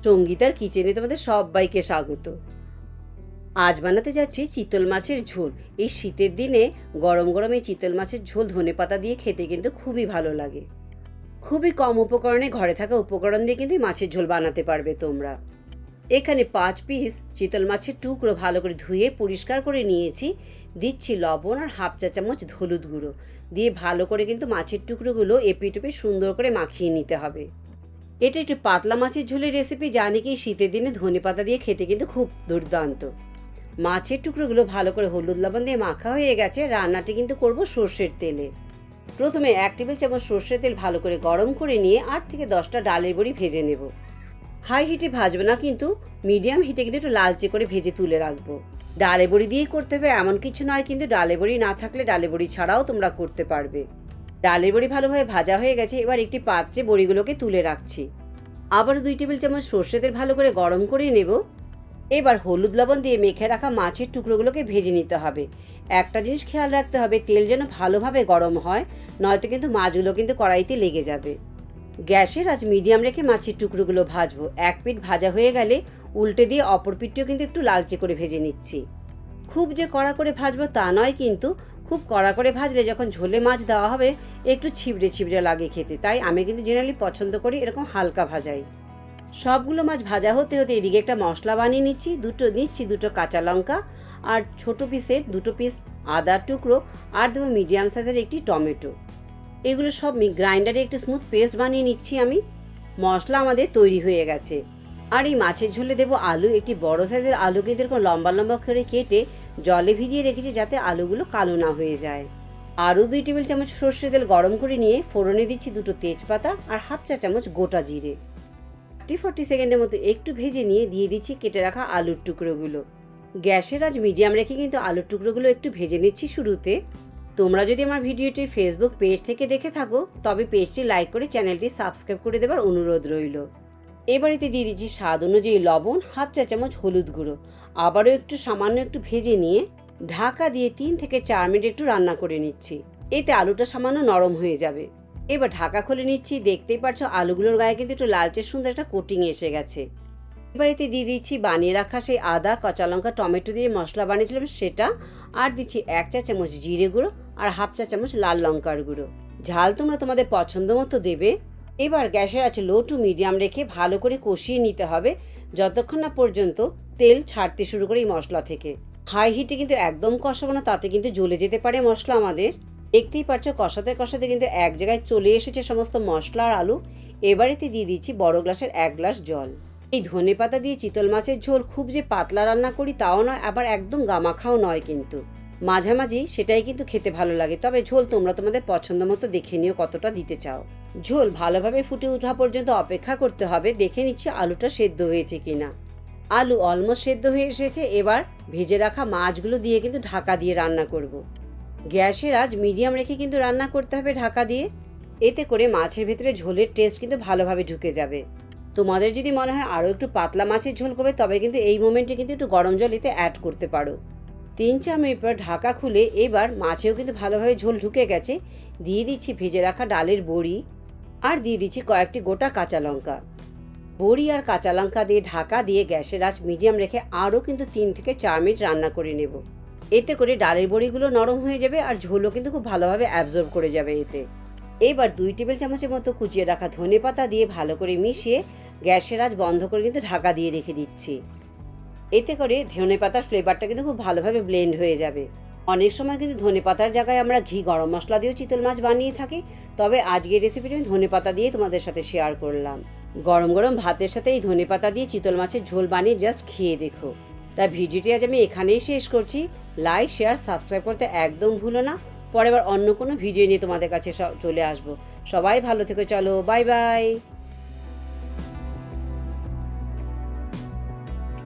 সঙ্গীতার কিচেনে তোমাদের সবাইকে স্বাগত। আজ বানাতে যাচ্ছি চিতল মাছের ঝোল। এই শীতের দিনে গরম গরম এই চিতল মাছের ঝোল ধনেপাতা দিয়ে খেতে কিন্তু খুবই ভালো লাগে। খুবই কম উপকরণে ঘরে থাকা উপকরণ দিয়ে কিন্তু মাছের ঝোল বানাতে পারবে তোমরা। এখানে 5 পিস চিতল মাছের টুকরো ভালো করে ধুয়ে পরিষ্কার করে নিয়েছি। দিচ্ছি লবণ আর হাফ চা চামচ হলুদ গুঁড়ো দিয়ে ভালো করে কিন্তু মাছের টুকরোগুলো এপিটোপে সুন্দর করে মাখিয়ে নিতে হবে। এটা একটু পাতলা মাছের ঝোলের রেসিপি, জানি কি শীতের দিনে ধনেপাতা দিয়ে খেতে কিন্তু খুব দুর্দান্ত। মাছের টুকরোগুলো ভালো করে হলুদ লবণ দিয়ে মাখা হয়ে গেছে। রান্নাটি কিন্তু করব সর্ষের তেলে। প্রথমে 1 টেবিল চামচ সর্ষের তেল ভালো করে গরম করে নিয়ে 8 থেকে 10টা ডালের বড়ি ভেজে নেব। হাই হিটে ভাজবে না, কিন্তু মিডিয়াম হিটে কিন্তু একটু লালচে করে ভেজে তুলে রাখবো। ডালের বড়ি দিয়েই করতে হবে এমন কিছু নয়, কিন্তু ডালের বড়ি না থাকলে ডালের বড়ি ছাড়াও তোমরা করতে পারবে। ডালের বড়ি ভালোভাবে ভাজা হয়ে গেছে। এবার একটি পাত্রে বড়িগুলোকে তুলে রাখছি। আবার 2 টেবিল চামচ সর্ষের তেল ভালো করে গরম করে নেব। এবার হলুদ লবণ দিয়ে মেখে রাখা মাছের টুকরোগুলোকে ভেজে নিতে হবে। একটা জিনিস খেয়াল রাখতে হবে, তেল যেন ভালোভাবে গরম হয়, নয়তো কিন্তু মাছগুলো কিন্তু কড়াইতে লেগে যাবে। গ্যাসের আজ মিডিয়াম রেখে মাছের টুকরোগুলো ভাজবো। এক পিঠ ভাজা হয়ে গেলে উল্টে দিয়ে অপর পিঠটিও কিন্তু একটু লালচে করে ভেজে নিচ্ছি। খুব যে কড়া করে ভাজবো তা নয়, কিন্তু খুব কড়া করে ভাজলে যখন ঝোলে মাছ দেওয়া হবে একটু ছিবড়ে ছিবড়ে লাগে খেতে, তাই আমি কিন্তু জেনারেলি পছন্দ করি এরকম হালকা ভাজাই। সবগুলো মাছ ভাজা হতে হতে এদিকে একটা মশলা বানিয়ে নিচ্ছি। দুটো কাঁচা লঙ্কা আর ছোট পিসের 2 পিস আদার টুকরো আর দেবো মিডিয়াম সাইজের একটি টমেটো। এগুলো সব গ্রাইন্ডারে একটু স্মুথ পেস্ট বানিয়ে নিচ্ছি আমি। মশলা আমাদের তৈরি হয়ে গেছে। আর এই মাছের ঝোলে দেবো আলু। একটি বড় সাইজের আলু কিন্তু এরকম লম্বা লম্বা করে কেটে জলে ভিজিয়ে রেখেছি যাতে আলুগুলো কালো না হয়ে যায়। আরও 2 টেবিল চামচ সর্ষের তেল গরম করে নিয়ে ফোড়নে দিচ্ছি 2টো তেজপাতা আর হাফ চা চামচ গোটা জিরে। 40 সেকেন্ডের মতো একটু ভেজে নিয়ে দিয়ে দিচ্ছি কেটে রাখা আলুর টুকরোগুলো। গ্যাসের আজ মিডিয়াম রেখে কিন্তু আলুর টুকরোগুলো একটু ভেজে নিচ্ছি শুরুতে। তোমরা যদি আমার ভিডিওটি ফেসবুক পেজ থেকে দেখে থাকো তবে পেজটি লাইক করে চ্যানেলটি সাবস্ক্রাইব করে দেবার অনুরোধ রইল। এবারেতে দিয়ে দিচ্ছি স্বাদ অনুযায়ী লবণ, হাফ চা চামচ হলুদ গুঁড়ো। আবারও একটু সামান্য একটু ভেজে নিয়ে ঢাকা দিয়ে 3 থেকে 4 মিনিট একটু রান্না করে নিচ্ছি। এতে আলুটা সামান্য নরম হয়ে যাবে। এবার ঢাকা খুলে নিচ্ছি। দেখতেই পাচ্ছ আলুগুলোর গায়ে কিন্তু একটু লালচে সুন্দর একটা কোটিং এসে গেছে। এবার এতে দিয়ে দিচ্ছি বানিয়ে রাখা সেই আদা, কাঁচা লঙ্কা, টমেটো দিয়ে মশলা বানিয়েছিলাম সেটা। আর দিচ্ছি 1 চা চামচ জিরে গুঁড়ো আর হাফ চা চামচ লাল লঙ্কার গুঁড়ো। ঝাল তোমরা তোমাদের পছন্দ মতো দেবে। এবার গ্যাসের আছে লো টু মিডিয়াম রেখে ভালো করে কষিয়ে নিতে হবে যতক্ষণ না পর্যন্ত তেল ছাড়তে শুরু করে এই মশলা থেকে। হাই হিটে কিন্তু একদম কষাবো না, তাতে কিন্তু জ্বলে যেতে পারে মশলা আমাদের। দেখতেই পাচ্ছ কষাতে কষাতে কিন্তু এক জায়গায় চলে এসেছে সমস্ত মশলা আর আলু। এবারেতে দিয়ে দিচ্ছি বড় গ্লাসের 1 গ্লাস জল। এই ধনেপাতা দিয়ে চিতল মাছের ঝোল খুব যে পাতলা রান্না করি তাও নয়, আবার একদম গামাখাও নয়, কিন্তু মাঝামাঝি, সেটাই কিন্তু খেতে ভালো লাগে। তবে ঝোল তোমরা তোমাদের পছন্দ মতো দেখে নিও কতটা দিতে চাও। ঝোল ভালোভাবে ফুটে ওঠা পর্যন্ত অপেক্ষা করতে হবে। দেখে নিচ্ছি আলুটা সেদ্ধ হয়েছে কিনা। আলু অলমোস্ট সেদ্ধ হয়ে এসেছে। এবার ভেজে রাখা মাছগুলো দিয়ে কিন্তু ঢাকা দিয়ে রান্না করব। গ্যাসের আজ মিডিয়াম রেখে কিন্তু রান্না করতে হবে ঢাকা দিয়ে। এতে করে মাছের ভেতরে ঝোলের টেস্ট কিন্তু ভালোভাবে ঢুকে যাবে। তোমাদের যদি মনে হয় আরও একটু পাতলা মাছের ঝোল করবে তবে কিন্তু এই মোমেন্টে কিন্তু একটু গরম জল এতে অ্যাড করতে পারো। 3-4 মিনিট পর ঢাকা খুলে এবার মাছেও কিন্তু ভালোভাবে ঝোল ঢুকে গেছে। দিয়ে দিচ্ছি ভেজে রাখা ডালের বড়ি আর দিয়ে দিচ্ছি কয়েকটি গোটা কাঁচা লঙ্কা। বড়ি আর কাঁচা লঙ্কা দিয়ে ঢাকা দিয়ে গ্যাসের আঁচ মিডিয়াম রেখে আরও কিন্তু 3 থেকে 4 মিনিট রান্না করে নেব। এতে করে ডালের বড়িগুলো নরম হয়ে যাবে আর ঝোলও কিন্তু খুব ভালোভাবে অ্যাবজর্ব করে যাবে এতে। এবার 2 টেবিল চামচের মতো কুচিয়ে রাখা ধনেপাতা দিয়ে ভালো করে মিশিয়ে গ্যাসের আঁচ বন্ধ করে কিন্তু ঢাকা দিয়ে রেখে দিচ্ছি। এতে করে ধনেপাতার ফ্লেভারটা কিন্তু খুব ভালোভাবে ব্লেন্ড হয়ে যাবে। অনেক সময় কিন্তু ধনেপাতার জায়গায় আমরা ঘি গরম মশলা দিয়েও চিতল মাছ বানিয়ে থাকি, তবে আজকের রেসিপিটা আমি ধনেপাতা দিয়ে তোমাদের সাথে শেয়ার করলাম। গরম গরম ভাতের সাথে এই ধনেপাতা দিয়ে চিতল মাছের ঝোল বানিয়ে জাস্ট খেয়ে দেখো। তাই ভিডিওটি আজ আমি এখানেই শেষ করছি। লাইক, শেয়ার, সাবস্ক্রাইব করতে একদম ভুলো না। পরে আবার অন্য কোনো ভিডিও নিয়ে তোমাদের কাছে চলে আসবো। সবাই ভালো থেকো, চলো বাই বাই।